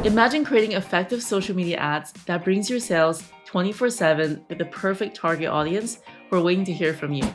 Imagine creating effective social media ads that brings your sales 24/7 with the perfect target audience who are waiting to hear from you.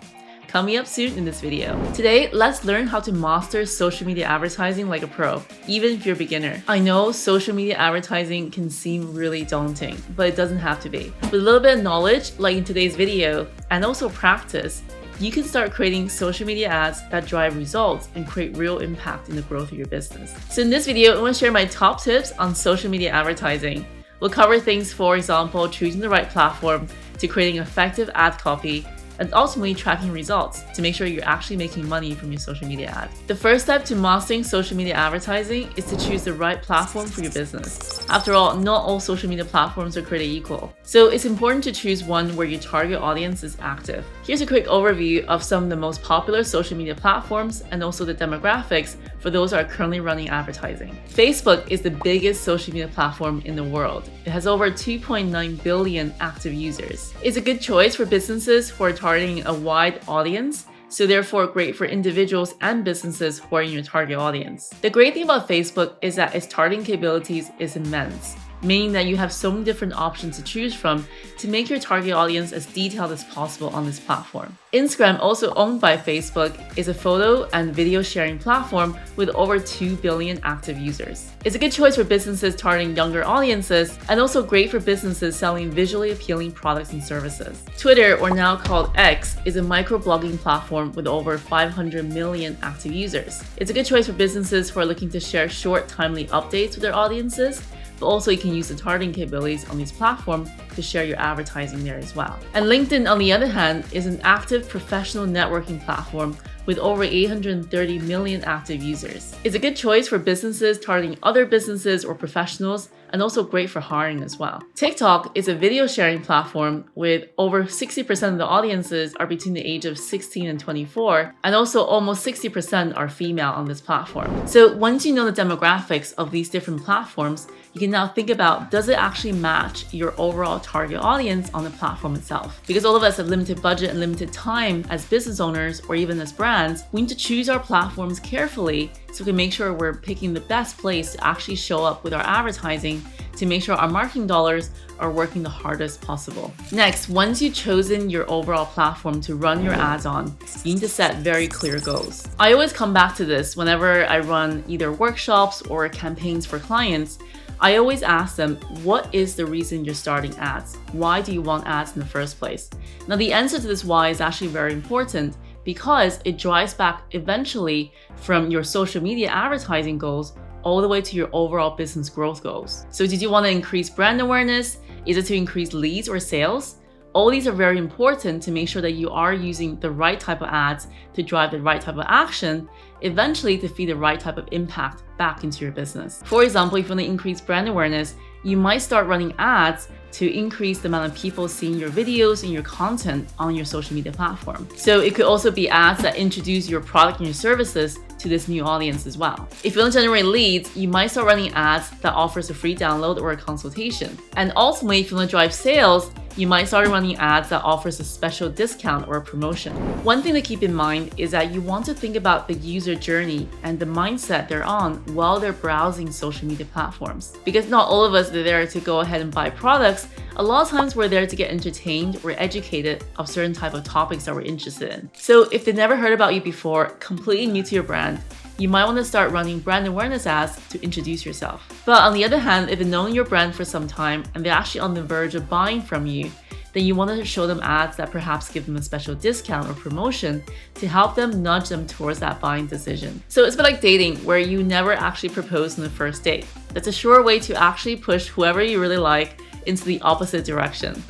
Coming up soon in this video. Today, let's learn how to master social media advertising like a pro, even if you're a beginner. I know social media advertising can seem really daunting, but it doesn't have to be. With a little bit of knowledge, like in today's video, and also practice, you can start creating social media ads that drive results and create real impact in the growth of your business. So in this video, I want to share my top tips on social media advertising. We'll cover things, for example, choosing the right platform, to creating effective ad copy, and ultimately tracking results to make sure you're actually making money from your social media ad. The first step to mastering social media advertising is to choose the right platform for your business. After all, not all social media platforms are created equal. So it's important to choose one where your target audience is active. Here's a quick overview of some of the most popular social media platforms and also the demographics for those that are currently running advertising. Facebook is the biggest social media platform in the world. It has over 2.9 billion active users. It's a good choice for businesses who are targeting a wide audience, so therefore great for individuals and businesses who are in your target audience. The great thing about Facebook is that its targeting capabilities is immense, meaning that you have so many different options to choose from to make your target audience as detailed as possible on this platform. Instagram, also owned by Facebook, is a photo and video sharing platform with over 2 billion active users. It's a good choice for businesses targeting younger audiences and also great for businesses selling visually appealing products and services. Twitter, or now called X, is a microblogging platform with over 500 million active users. It's a good choice for businesses who are looking to share short, timely updates with their audiences, but also you can use the targeting capabilities on these platforms to share your advertising there as well. And LinkedIn, on the other hand, is an active professional networking platform with over 830 million active users. It's a good choice for businesses targeting other businesses or professionals, and also great for hiring as well. TikTok is a video sharing platform with over 60% of the audiences are between the age of 16 and 24, and also almost 60% are female on this platform. So once you know the demographics of these different platforms, you can now think about, does it actually match your overall target audience on the platform itself? Because all of us have limited budget and limited time as business owners or even as brands, we need to choose our platforms carefully so we can make sure we're picking the best place to actually show up with our advertising to make sure our marketing dollars are working the hardest possible. Next, once you've chosen your overall platform to run your ads on, you need to set very clear goals. I always come back to this whenever I run either workshops or campaigns for clients. I always ask them, what is the reason you're starting ads? Why do you want ads in the first place? Now, the answer to this why is actually very important because it drives back eventually from your social media advertising goals all the way to your overall business growth goals. So did you want to increase brand awareness? Is it to increase leads or sales? All these are very important to make sure that you are using the right type of ads to drive the right type of action, eventually to feed the right type of impact back into your business. For example, if you want to increase brand awareness, you might start running ads to increase the amount of people seeing your videos and your content on your social media platform. So it could also be ads that introduce your product and your services to this new audience as well. If you want to generate leads, you might start running ads that offers a free download or a consultation. And ultimately, if you want to drive sales, you might start running ads that offers a special discount or a promotion. One thing to keep in mind is that you want to think about the user journey and the mindset they're on while they're browsing social media platforms. Because not all of us are there to go ahead and buy products. A lot of times we're there to get entertained or educated of certain type of topics that we're interested in. So if they never heard about you before, completely new to your brand, you might want to start running brand awareness ads to introduce yourself. But on the other hand, if they've known your brand for some time and they're actually on the verge of buying from you, then you want to show them ads that perhaps give them a special discount or promotion to help them nudge them towards that buying decision. So it's a bit like dating, where you never actually propose on the first date. That's a sure way to actually push whoever you really like into the opposite direction.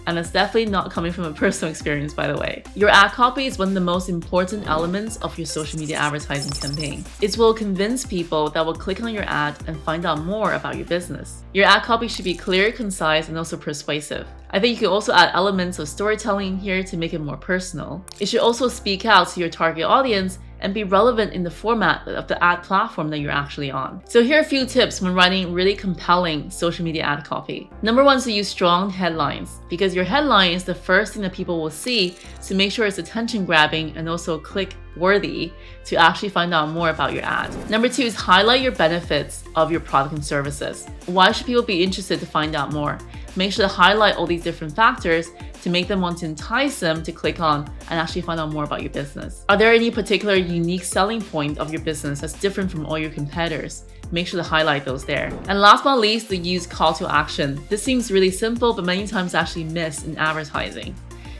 And that's definitely not coming from a personal experience, by the way. Your ad copy is one of the most important elements of your social media advertising campaign. It will convince people that will click on your ad and find out more about your business. Your ad copy should be clear, concise, and also persuasive. I think you can also add elements of storytelling here to make it more personal. It should also speak out to your target audience and be relevant in the format of the ad platform that you're actually on. So here are a few tips when writing really compelling social media ad copy. Number one is to use strong headlines, because your headline is the first thing that people will see, to make sure it's attention grabbing and also click worthy to actually find out more about your ad. Number 2 is highlight your benefits of your product and services. Why should people be interested to find out more? Make sure to highlight all these different factors to make them want to entice them to click on and actually find out more about your business. Are there any particular unique selling point of your business that's different from all your competitors? Make sure to highlight those there. And last but not least, the use call to action. This seems really simple, but many times actually missed in advertising.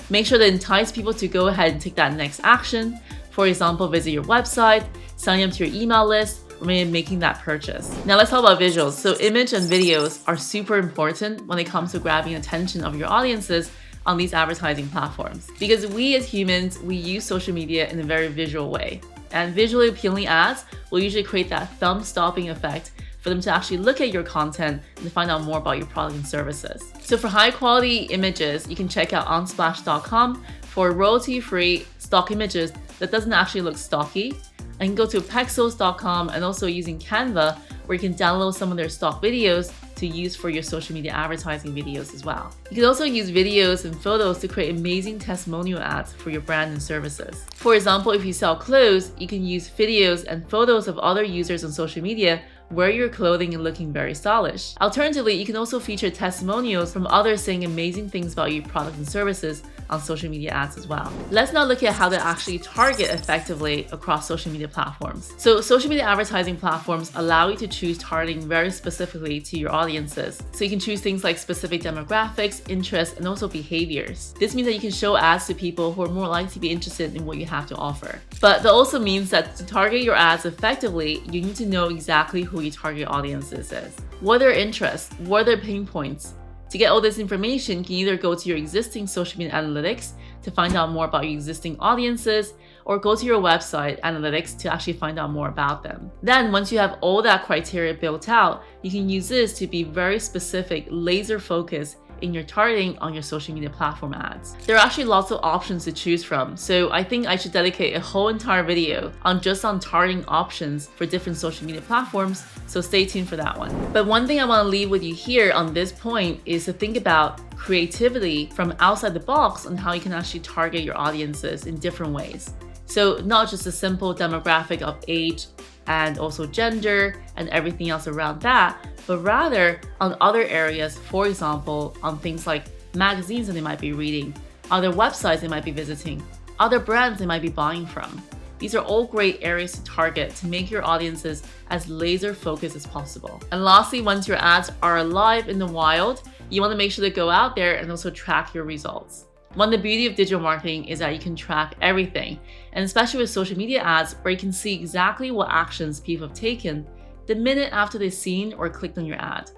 Make sure to entice people to go ahead and take that next action. For example, visit your website, sign up to your email list, or maybe making that purchase. Now let's talk about visuals. So image and videos are super important when it comes to grabbing attention of your audiences on these advertising platforms. Because we as humans, we use social media in a very visual way. And visually appealing ads will usually create that thumb-stopping effect for them to actually look at your content and to find out more about your product and services. So for high quality images, you can check out unsplash.com for royalty-free stock images that doesn't actually look stocky. And you can go to pexels.com and also using Canva, where you can download some of their stock videos to use for your social media advertising videos as well. You can also use videos and photos to create amazing testimonial ads for your brand and services. For example, if you sell clothes, you can use videos and photos of other users on social media wear your clothing and looking very stylish. Alternatively, you can also feature testimonials from others saying amazing things about your products and services on social media ads as well. Let's now look at how to actually target effectively across social media platforms. So social media advertising platforms allow you to choose targeting very specifically to your audiences. So you can choose things like specific demographics, interests, and also behaviors. This means that you can show ads to people who are more likely to be interested in what you have to offer. But that also means that to target your ads effectively, you need to know exactly who your target audiences is. What are their interests? What are their pain points? To get all this information, you can either go to your existing social media analytics to find out more about your existing audiences, or go to your website analytics to actually find out more about them. Then once you have all that criteria built out, you can use this to be very specific, laser focused in your targeting on your social media platform ads. There are actually lots of options to choose from, so I think I should dedicate a whole entire video on targeting options for different social media platforms, so stay tuned for that one. But one thing I want to leave with you here on this point is to think about creativity from outside the box on how you can actually target your audiences in different ways. So not just a simple demographic of age and also gender and everything else around that, but rather on other areas, for example, on things like magazines that they might be reading, other websites they might be visiting, other brands they might be buying from. These are all great areas to target to make your audiences as laser focused as possible. And lastly, once your ads are alive in the wild, you want to make sure to go out there and also track your results. One of the beauty of digital marketing is that you can track everything, and especially with social media ads, where you can see exactly what actions people have taken the minute after they've seen or clicked on your ad.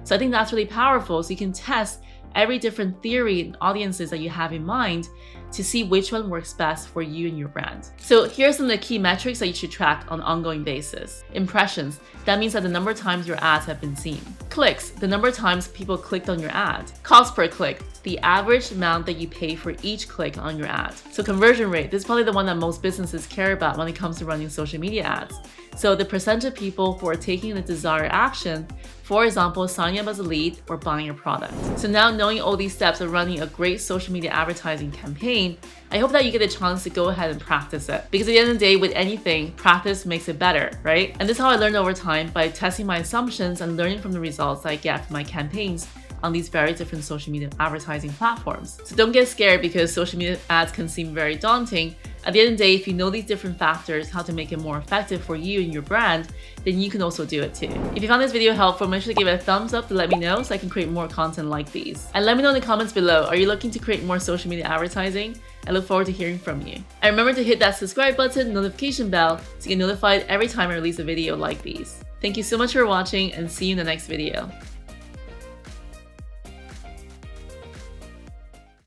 So I think that's really powerful, so you can test every different theory and audiences that you have in mind to see which one works best for you and your brand. So here are some of the key metrics that you should track on an ongoing basis. Impressions, that means that the number of times your ads have been seen. Clicks, the number of times people clicked on your ad. Cost per click, the average amount that you pay for each click on your ad. So conversion rate, this is probably the one that most businesses care about when it comes to running social media ads. So the percentage of people who are taking the desired action, for example, signing up as a lead or buying your product. So now knowing all these steps of running a great social media advertising campaign, I hope that you get a chance to go ahead and practice it. Because at the end of the day, with anything, practice makes it better, right? And this is how I learned over time, by testing my assumptions and learning from the results I get from my campaigns on these very different social media advertising platforms. So don't get scared because social media ads can seem very daunting. At the end of the day, if you know these different factors, how to make it more effective for you and your brand, then you can also do it too. If you found this video helpful, make sure to give it a thumbs up to let me know so I can create more content like these. And let me know in the comments below, are you looking to create more social media advertising? I look forward to hearing from you. And remember to hit that subscribe button, notification bell, to get notified every time I release a video like these. Thank you so much for watching, and see you in the next video.